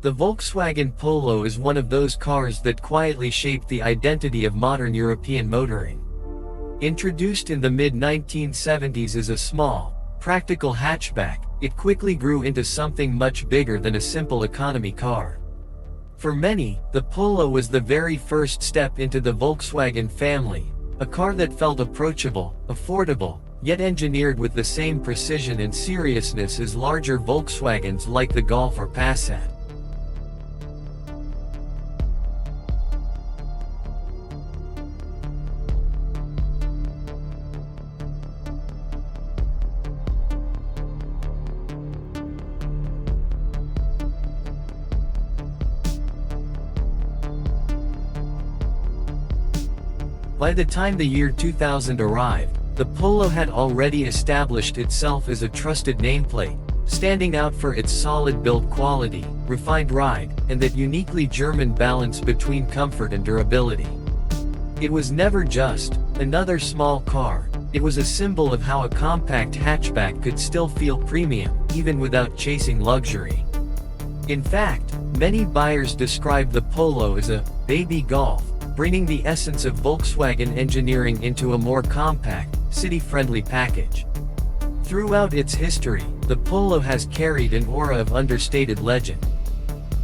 The Volkswagen Polo is one of those cars that quietly shaped the identity of modern European motoring. Introduced in the mid-1970s as a small, practical hatchback, it quickly grew into something much bigger than a simple economy car. For many, the Polo was the very first step into the Volkswagen family, a car that felt approachable, affordable, yet engineered with the same precision and seriousness as larger Volkswagens like the Golf or Passat. By the time the year 2000 arrived, the Polo had already established itself as a trusted nameplate, standing out for its solid build quality, refined ride, and that uniquely German balance between comfort and durability. It was never just another small car, it was a symbol of how a compact hatchback could still feel premium, even without chasing luxury. In fact, many buyers describe the Polo as a baby Golf, bringing the essence of Volkswagen engineering into a more compact, city-friendly package. Throughout its history, the Polo has carried an aura of understated legend.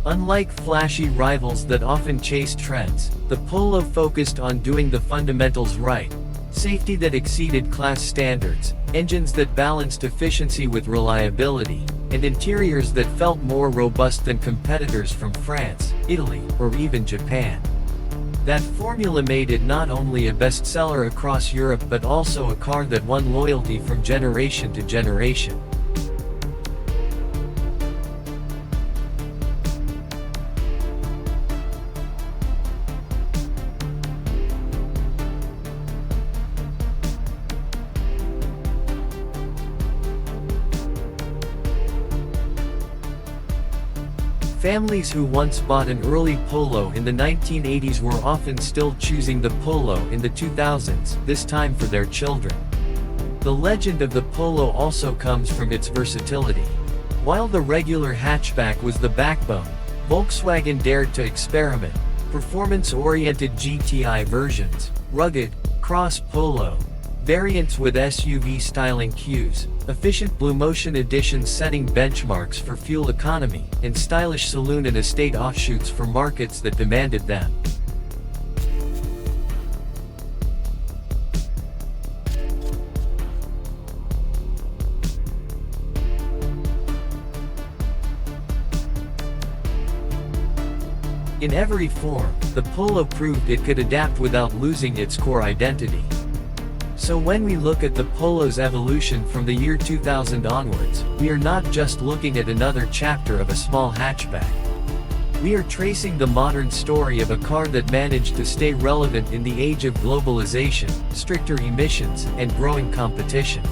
Unlike flashy rivals that often chased trends, the Polo focused on doing the fundamentals right: safety that exceeded class standards, engines that balanced efficiency with reliability, and interiors that felt more robust than competitors from France, Italy, or even Japan. That formula made it not only a bestseller across Europe but also a car that won loyalty from generation to generation. Families who once bought an early Polo in the 1980s were often still choosing the Polo in the 2000s, this time for their children. The legend of the Polo also comes from its versatility. While the regular hatchback was the backbone, Volkswagen dared to experiment. Performance-oriented GTI versions, rugged, cross Polo, variants with SUV styling cues, efficient Blue Motion editions setting benchmarks for fuel economy, and stylish saloon and estate offshoots for markets that demanded them. In every form, the Polo proved it could adapt without losing its core identity. So when we look at the Polo's evolution from the year 2000 onwards, we are not just looking at another chapter of a small hatchback. We are tracing the modern story of a car that managed to stay relevant in the age of globalization, stricter emissions, and growing competition.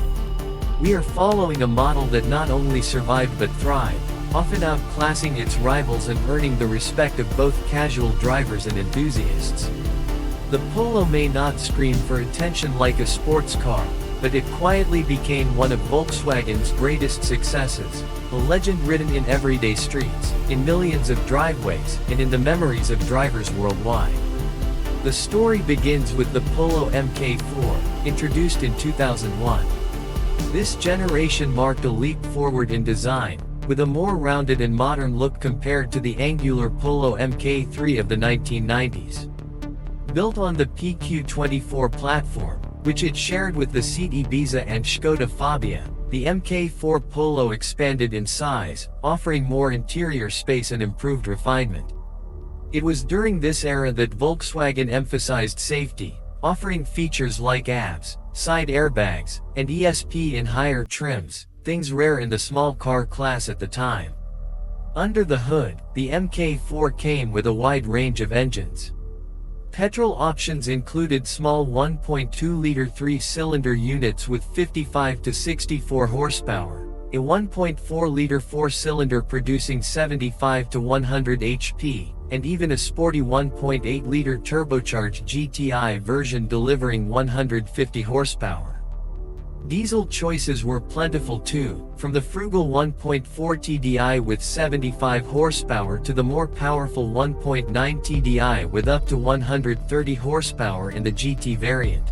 We are following a model that not only survived but thrived, often outclassing its rivals and earning the respect of both casual drivers and enthusiasts. The Polo may not scream for attention like a sports car, but it quietly became one of Volkswagen's greatest successes, a legend written in everyday streets, in millions of driveways, and in the memories of drivers worldwide. The story begins with the Polo Mk4, introduced in 2001. This generation marked a leap forward in design, with a more rounded and modern look compared to the angular Polo Mk3 of the 1990s. Built on the PQ24 platform, which it shared with the Seat Ibiza and Škoda Fabia, the Mk4 Polo expanded in size, offering more interior space and improved refinement. It was during this era that Volkswagen emphasized safety, offering features like ABS, side airbags, and ESP in higher trims, things rare in the small car class at the time. Under the hood, the Mk4 came with a wide range of engines. Petrol options included small 1.2-liter 3-cylinder units with 55 to 64 horsepower, a 1.4-liter 4-cylinder producing 75 to 100 HP, and even a sporty 1.8-liter turbocharged GTI version delivering 150 horsepower. Diesel choices were plentiful too, from the frugal 1.4 TDI with 75 horsepower to the more powerful 1.9 TDI with up to 130 horsepower in the GT variant.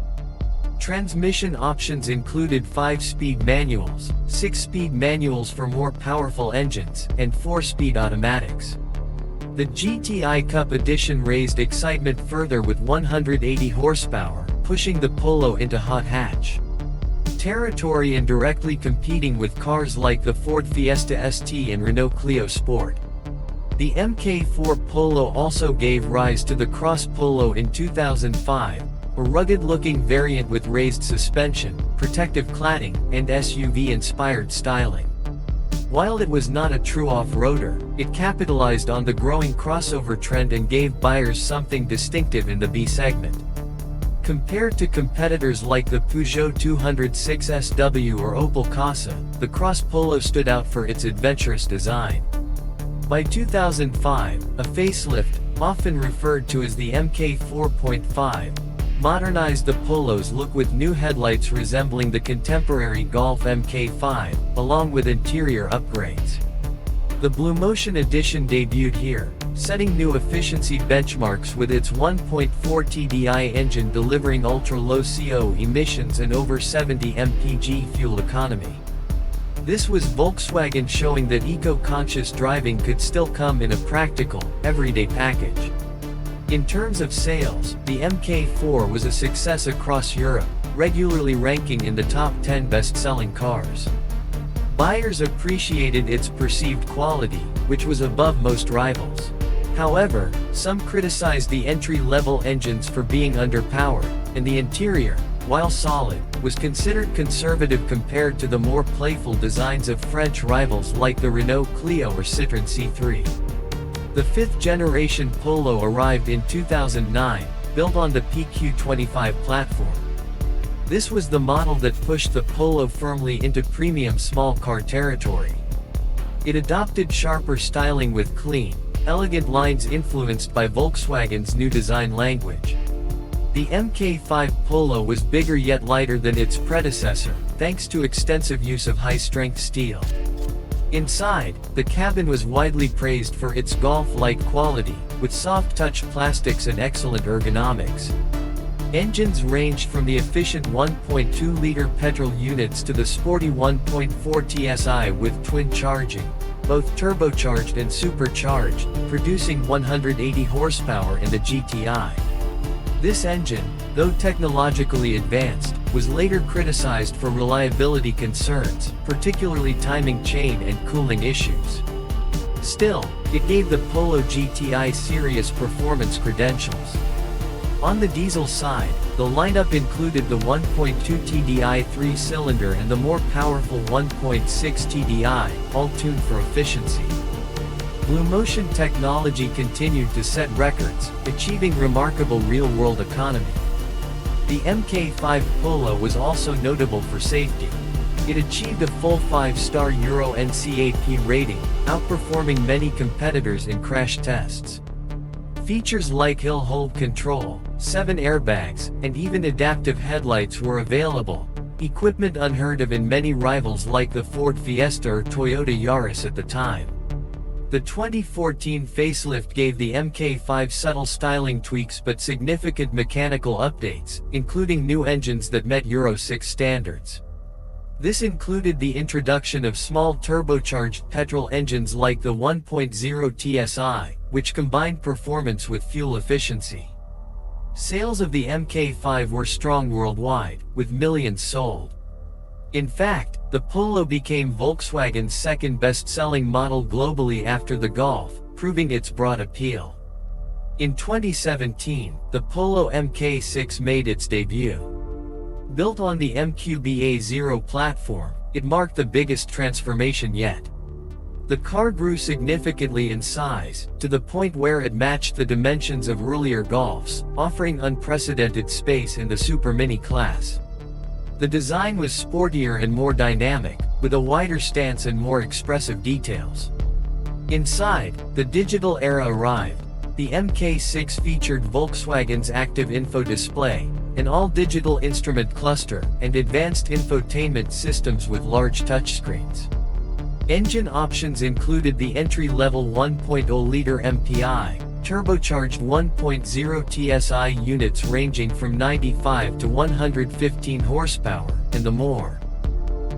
Transmission options included 5-speed manuals, 6-speed manuals for more powerful engines, and 4-speed automatics. The GTI Cup edition raised excitement further with 180 horsepower, pushing the Polo into hot hatch territory and directly competing with cars like the Ford Fiesta ST and Renault Clio Sport. The Mk4 Polo also gave rise to the Cross Polo in 2005, a rugged-looking variant with raised suspension, protective cladding, and SUV-inspired styling. While it was not a true off-roader, it capitalized on the growing crossover trend and gave buyers something distinctive in the B segment. Compared to competitors like the Peugeot 206 SW or Opel Corsa, the Cross Polo stood out for its adventurous design. By 2005, a facelift, often referred to as the Mk 4.5, modernized the Polo's look with new headlights resembling the contemporary Golf Mk5, along with interior upgrades. The Blue Motion Edition debuted here, setting new efficiency benchmarks with its 1.4 TDI engine delivering ultra-low CO emissions and over 70 mpg fuel economy. This was Volkswagen showing that eco-conscious driving could still come in a practical, everyday package. In terms of sales, the Mk4 was a success across Europe, regularly ranking in the top 10 best-selling cars. Buyers appreciated its perceived quality, which was above most rivals. However, some criticized the entry-level engines for being underpowered, and the interior, while solid, was considered conservative compared to the more playful designs of French rivals like the Renault Clio or Citroën C3. The fifth-generation Polo arrived in 2009, built on the PQ25 platform. This was the model that pushed the Polo firmly into premium small car territory. It adopted sharper styling with clean, elegant lines influenced by Volkswagen's new design language. The Mk5 Polo was bigger yet lighter than its predecessor, thanks to extensive use of high-strength steel. Inside, the cabin was widely praised for its Golf-like quality, with soft-touch plastics and excellent ergonomics. Engines ranged from the efficient 1.2-liter petrol units to the sporty 1.4 TSI with twin charging, both turbocharged and supercharged, producing 180 horsepower in the GTI. This engine, though technologically advanced, was later criticized for reliability concerns, particularly timing chain and cooling issues. Still, it gave the Polo GTI serious performance credentials. On the diesel side, the lineup included the 1.2 TDI 3-cylinder and the more powerful 1.6 TDI, all tuned for efficiency. Blue Motion technology continued to set records, achieving remarkable real-world economy. The Mk5 Polo was also notable for safety. It achieved a full 5-star Euro NCAP rating, outperforming many competitors in crash tests. Features like hill hold control, 7 airbags, and even adaptive headlights were available, equipment unheard of in many rivals like the Ford Fiesta or Toyota Yaris at the time. The 2014 facelift gave the Mk5 subtle styling tweaks but significant mechanical updates, including new engines that met Euro 6 standards. This included the introduction of small turbocharged petrol engines like the 1.0 TSI, which combined performance with fuel efficiency. Sales of the Mk5 were strong worldwide, with millions sold. In fact, the Polo became Volkswagen's second best-selling model globally after the Golf, proving its broad appeal. In 2017, the Polo Mk6 made its debut. Built on the MQB-A0 platform, it marked the biggest transformation yet. The car grew significantly in size, to the point where it matched the dimensions of earlier Golfs, offering unprecedented space in the Super Mini class. The design was sportier and more dynamic, with a wider stance and more expressive details. Inside, the digital era arrived. The Mk6 featured Volkswagen's active info display, an all-digital instrument cluster, and advanced infotainment systems with large touchscreens. Engine options included the entry-level 1.0-liter MPI, turbocharged 1.0 TSI units ranging from 95 to 115 horsepower, and the more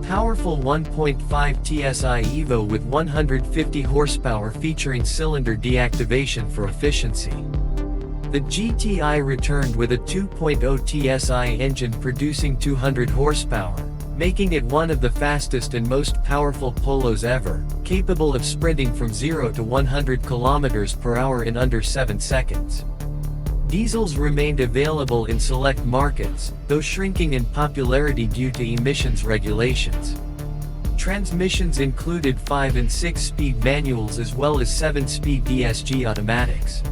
powerful 1.5 TSI Evo with 150 horsepower featuring cylinder deactivation for efficiency. The GTI returned with a 2.0 TSI engine producing 200 horsepower, making it one of the fastest and most powerful Polos ever, capable of sprinting from 0 to 100 km per hour in under 7 seconds. Diesels remained available in select markets, though shrinking in popularity due to emissions regulations. Transmissions included 5 and 6-speed manuals as well as 7-speed DSG automatics.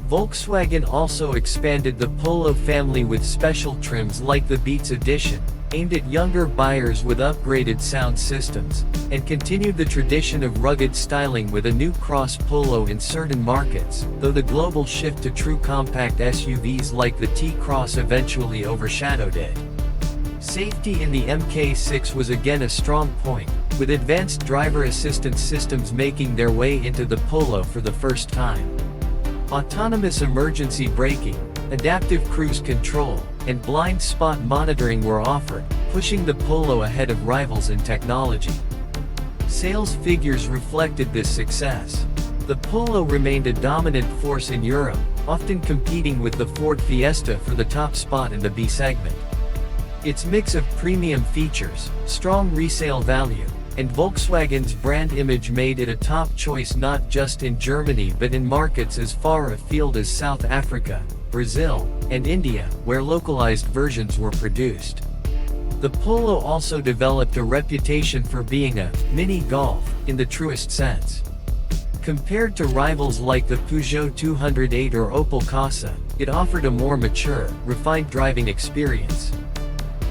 Volkswagen also expanded the Polo family with special trims like the Beats Edition, aimed at younger buyers with upgraded sound systems, and continued the tradition of rugged styling with a new Cross Polo in certain markets, though the global shift to true compact SUVs like the T-Cross eventually overshadowed it. Safety in the MK6 was again a strong point, with advanced driver assistance systems making their way into the Polo for the first time. Autonomous emergency braking, adaptive cruise control, and blind spot monitoring were offered, pushing the Polo ahead of rivals in technology. Sales figures reflected this success. The Polo remained a dominant force in Europe, often competing with the Ford Fiesta for the top spot in the B segment. Its mix of premium features, strong resale value, and Volkswagen's brand image made it a top choice not just in Germany but in markets as far afield as South Africa, Brazil, and India, where localized versions were produced. The Polo also developed a reputation for being a mini Golf, in the truest sense. Compared to rivals like the Peugeot 208 or Opel Corsa, it offered a more mature, refined driving experience.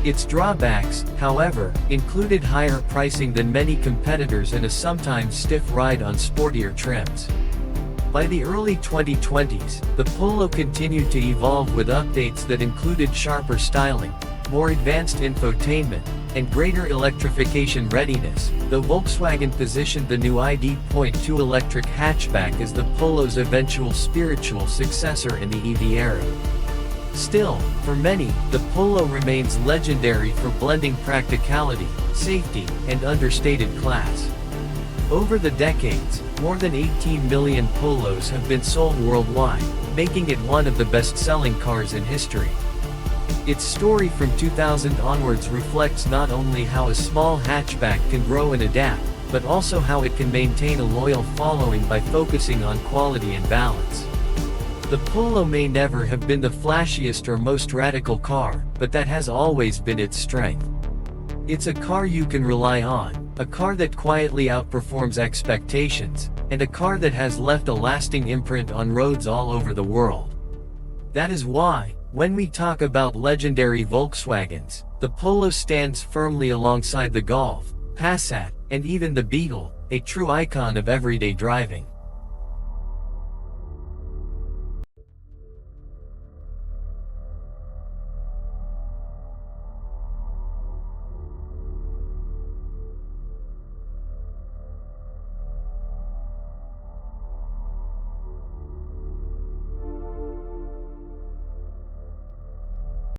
Its drawbacks, however, included higher pricing than many competitors and a sometimes stiff ride on sportier trims. By the early 2020s, the Polo continued to evolve with updates that included sharper styling, more advanced infotainment, and greater electrification readiness, though Volkswagen positioned the new ID.2 electric hatchback as the Polo's eventual spiritual successor in the EV era. Still, for many, the Polo remains legendary for blending practicality, safety, and understated class. Over the decades, more than 18 million Polos have been sold worldwide, making it one of the best-selling cars in history. Its story from 2000 onwards reflects not only how a small hatchback can grow and adapt, but also how it can maintain a loyal following by focusing on quality and balance. The Polo may never have been the flashiest or most radical car, but that has always been its strength. It's a car you can rely on, a car that quietly outperforms expectations, and a car that has left a lasting imprint on roads all over the world. That is why, when we talk about legendary Volkswagens, the Polo stands firmly alongside the Golf, Passat, and even the Beetle, a true icon of everyday driving.